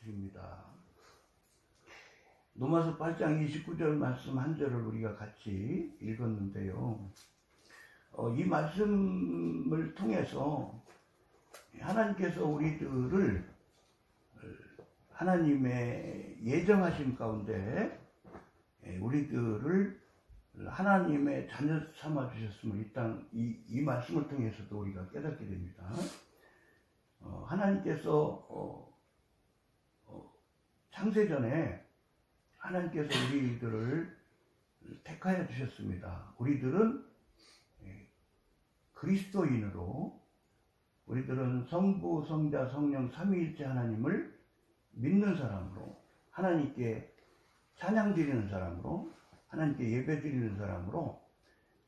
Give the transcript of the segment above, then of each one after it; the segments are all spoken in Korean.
드립니다. 로마서 8장 29절 말씀 한 절을 우리가 같이 읽었는데요. 이 말씀을 통해서 하나님께서 우리들을 하나님의 예정하심 가운데 우리들을 하나님의 자녀 삼아 주셨음을 이 말씀을 통해서도 우리가 깨닫게 됩니다. 하나님께서 창세전에 하나님께서 우리들을 택하여 주셨습니다. 우리들은 그리스도인으로, 우리들은 성부, 성자, 성령 삼위일체 하나님을 믿는 사람으로, 하나님께 찬양 드리는 사람으로, 하나님께 예배 드리는 사람으로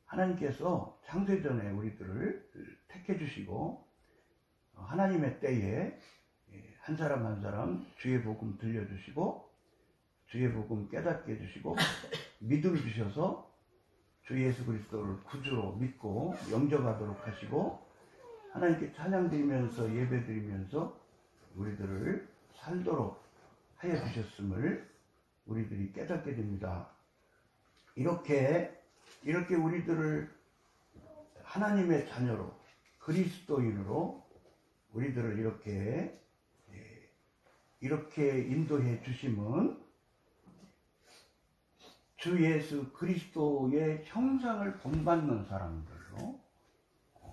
하나님께서 창세전에 우리들을 택해 주시고 하나님의 때에 한 사람 한 사람 주의 복음 들려주시고 주의 복음 깨닫게 해주시고 믿음을 주셔서 주 예수 그리스도를 구주로 믿고 영접하도록 하시고 하나님께 찬양 드리면서 예배 드리면서 우리들을 살도록 하여 주셨음을 우리들이 깨닫게 됩니다. 이렇게 우리들을 하나님의 자녀로, 그리스도인으로 우리들을 이렇게 인도해 주심은 주 예수 그리스도의 형상을 본받는 사람들로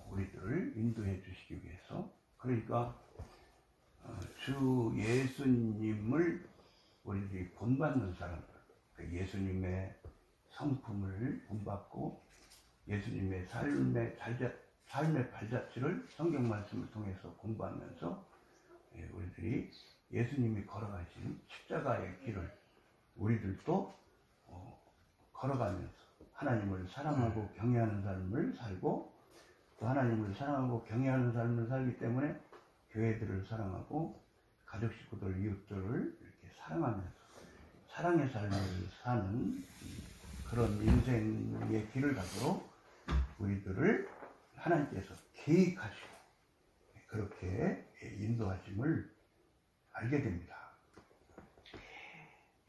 우리들을 인도해 주시기 위해서, 그러니까 주 예수님을 우리들이 본받는 사람들, 예수님의 성품을 본받고 예수님의 삶의 발자취를 성경 말씀을 통해서 공부하면서 우리들이 예수님이 걸어가신 십자가의 길을 우리들도 걸어가면서 하나님을 사랑하고 경외하는 삶을 살고, 또 하나님을 사랑하고 경외하는 삶을 살기 때문에 교회들을 사랑하고 가족 식구들, 이웃들을 이렇게 사랑하면서 사랑의 삶을 사는 그런 인생의 길을 가도록 우리들을 하나님께서 계획하시고 그렇게 인도하심을 알게 됩니다.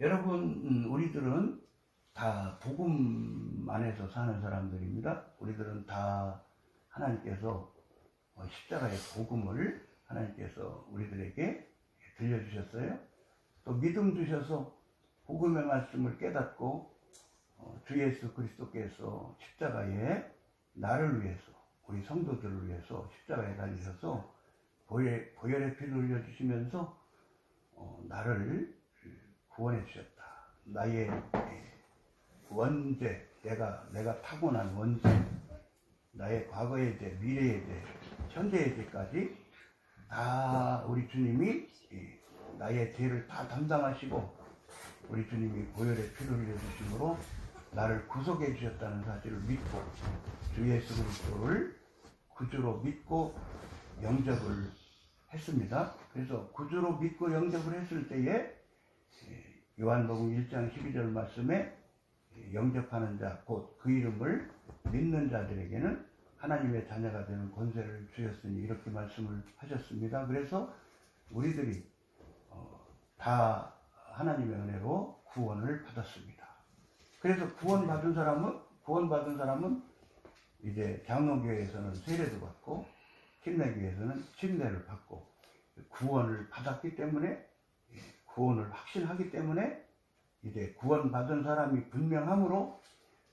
여러분, 우리들은 다 복음 안에서 사는 사람들입니다. 우리들은 다 하나님께서 십자가의 복음을 하나님께서 우리들에게 들려주셨어요. 또 믿음 주셔서 복음의 말씀을 깨닫고 주 예수 그리스도께서 십자가에 나를 위해서, 우리 성도들을 위해서 십자가에 달리셔서 보혈의 피를 흘려주시면서 나를 구원해 주셨다. 나의 원죄, 내가 타고난 원죄, 나의 과거의 죄, 미래의 죄, 현재의 죄까지 다 우리 주님이 나의 죄를 다 담당하시고 우리 주님이 보혈의 피를 흘려주심으로 나를 구속해 주셨다는 사실을 믿고 주 예수 그리스도를 구주로 믿고 영접을 했습니다. 그래서 구주로 믿고 영접을 했을 때에 요한복음 1장 12절 말씀에 영접하는 자, 곧 그 이름을 믿는 자들에게는 하나님의 자녀가 되는 권세를 주셨으니 이렇게 말씀을 하셨습니다. 그래서 우리들이 다 하나님의 은혜로 구원을 받았습니다. 그래서 구원받은 사람은 이제 장로교회에서는 세례도 받고 침례교회에서는 침례를 받고 구원을 받았기 때문에, 구원을 확신하기 때문에 이제 구원받은 사람이 분명하므로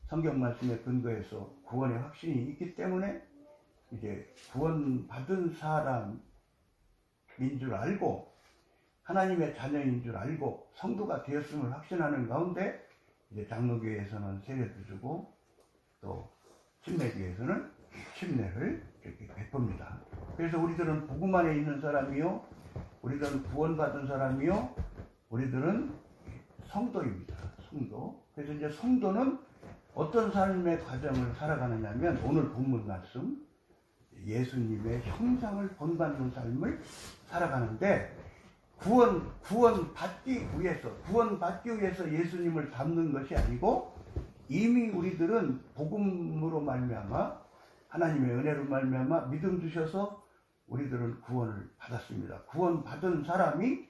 성경 말씀에 근거해서 구원의 확신이 있기 때문에 이제 구원받은 사람인 줄 알고 하나님의 자녀인 줄 알고 성도가 되었음을 확신하는 가운데 이제 장로교회에서는 세례도 주고 또 침례교회에서는 침례를 이렇게 베풉니다. 그래서 우리들은 복음 안에 있는 사람이요, 우리들은 구원받은 사람이요, 우리들은 성도입니다. 성도. 그래서 이제 성도는 어떤 삶의 과정을 살아가느냐 하면 오늘 본문 말씀 예수님의 형상을 본받는 삶을 살아가는데 구원받기 위해서 예수님을 닮는 것이 아니고 이미 우리들은 복음으로 말미암아 하나님의 은혜로 말미암아 믿음 주셔서 우리들은 구원을 받았습니다. 구원받은 사람이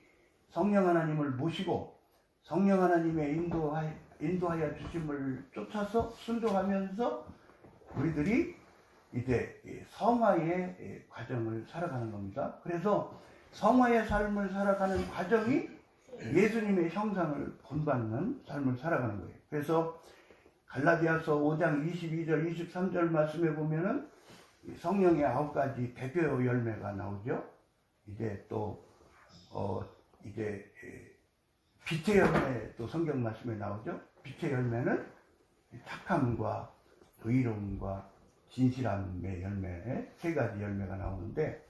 성령 하나님을 모시고 성령 하나님의 인도하여 주심을 쫓아서 순종하면서 우리들이 이제 성화의 과정을 살아가는 겁니다. 그래서 성화의 삶을 살아가는 과정이 예수님의 형상을 본받는 삶을 살아가는 거예요. 그래서 갈라디아서 5장 22절 23절 말씀에 보면은 성령의 9가지 대표 열매가 나오죠. 이제 또 이제 빛의 열매 또 성경 말씀에 나오죠. 빛의 열매는 착함과 의로움과 진실함의 열매, 3가지 열매가 나오는데,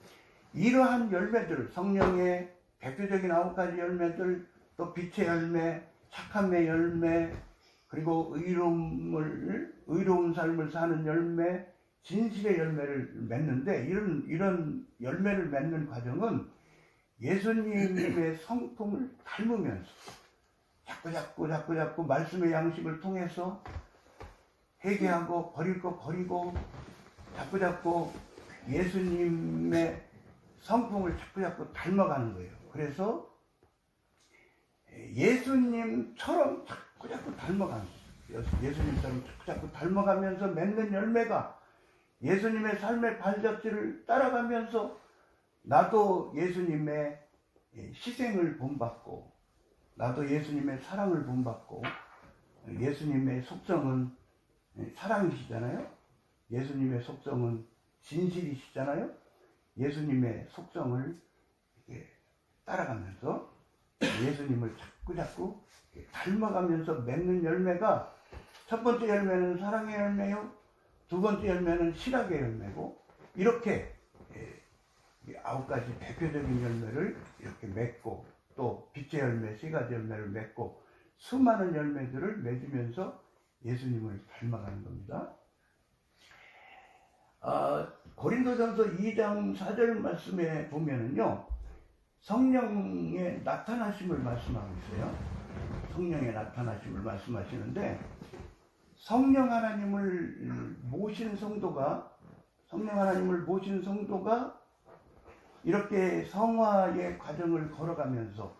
이러한 열매들, 성령의 대표적인 9가지 열매들, 또 빛의 열매, 착함의 열매, 그리고 의로운 삶을 사는 열매, 진실의 열매를 맺는데, 이런 열매를 맺는 과정은 예수님의 성품을 닮으면서 자꾸 말씀의 양식을 통해서 회개하고 버릴 거 버리고 자꾸 예수님의 성품을 자꾸 닮아가는 거예요. 그래서 예수님처럼 자꾸 닮아가는 거예요. 예수님처럼 자꾸 닮아가면서 맺는 열매가 예수님의 삶의 발자취를 따라가면서 나도 예수님의 희생을 본받고 나도 예수님의 사랑을 본받고, 예수님의 속성은 사랑이시잖아요. 예수님의 속성은 진실이시잖아요. 예수님의 속성을 따라가면서 예수님을 자꾸 닮아가면서 맺는 열매가, 첫 번째 열매는 사랑의 열매요, 두 번째 열매는 실학의 열매고, 이렇게 9가지 대표적인 열매를 이렇게 맺고, 또 빛의 열매 3가지 열매를 맺고, 수많은 열매들을 맺으면서 예수님을 닮아가는 겁니다. 고린도전서 2장 4절 말씀에 보면은요, 성령의 나타나심을 말씀하고 있어요. 성령의 나타나심을 말씀하시는데, 성령 하나님을 모신 성도가 이렇게 성화의 과정을 걸어가면서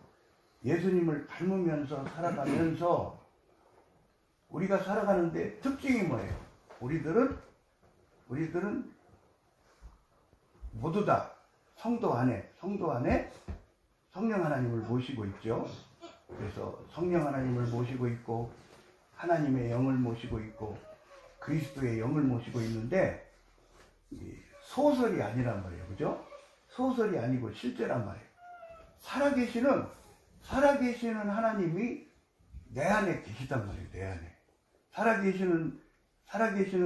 예수님을 닮으면서 살아가면서 우리가 살아가는데 특징이 뭐예요? 우리들은 모두 다 성도 안에 성령 하나님을 모시고 있죠. 그래서 성령 하나님을 모시고 있고 하나님의 영을 모시고 있고 그리스도의 영을 모시고 있는데, 소설이 아니란 말이에요. 그죠? 소설이 아니고 실제란 말이에요. 살아계시는 하나님이 내 안에 계시단 말이에요. 내 안에 살아계시는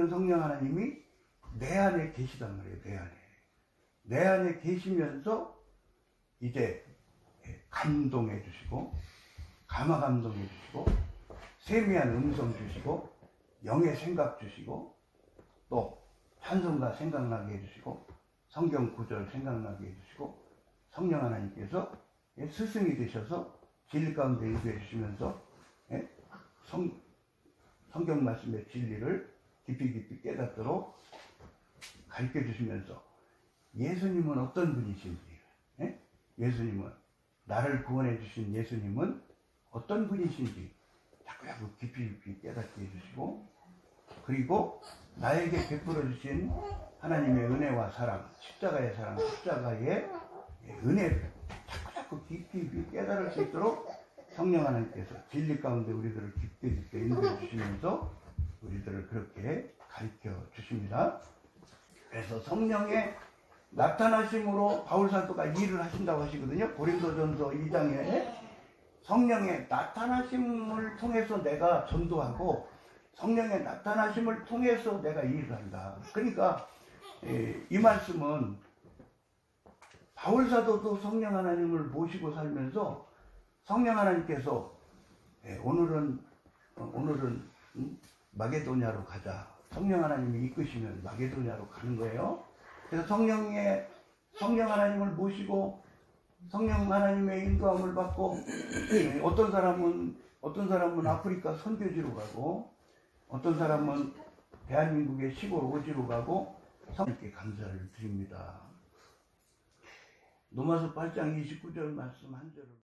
성령 하나님이 내 안에 계시단 말이에요. 내 안에 계시면서 이제 감동해 주시고, 감화 감동해 주시고, 세미한 음성 주시고, 영의 생각 주시고, 또 찬송가 생각나게 해주시고, 성경 구절 생각나게 해주시고, 성령 하나님께서 스승이 되셔서 진리 가운데 인도해 주시면서 성경 말씀의 진리를 깊이 깨닫도록 가르쳐 주시면서, 예수님은 어떤 분이신지, 예수님은, 나를 구원해 주신 예수님은 어떤 분이신지 자꾸 깊이 깨닫게 해주시고, 그리고 나에게 베풀어 주신 하나님의 은혜와 사랑, 십자가의 은혜를 자꾸 깊이 깨달을 수 있도록 성령 하나님께서 진리 가운데 우리들을 깊게 인도해 주시면서 우리들을 그렇게 가르쳐 주십니다. 그래서 성령의 나타나심으로 바울사도가 일을 하신다고 하시거든요. 고린도전서 2장에 성령의 나타나심을 통해서 내가 전도하고 성령의 나타나심을 통해서 내가 일을 한다. 그러니까 이 말씀은 바울사도도 성령 하나님을 모시고 살면서 성령 하나님께서 오늘은 마게도냐로 가자. 성령 하나님이 이끄시면 마게도냐로 가는 거예요. 그래서 성령 하나님을 모시고 성령 하나님의 인도함을 받고, 어떤 사람은 아프리카 선교지로 가고, 어떤 사람은 대한민국의 시골 오지로 가고, 성령께 감사를 드립니다. 로마서 8장 29절 말씀 한 절을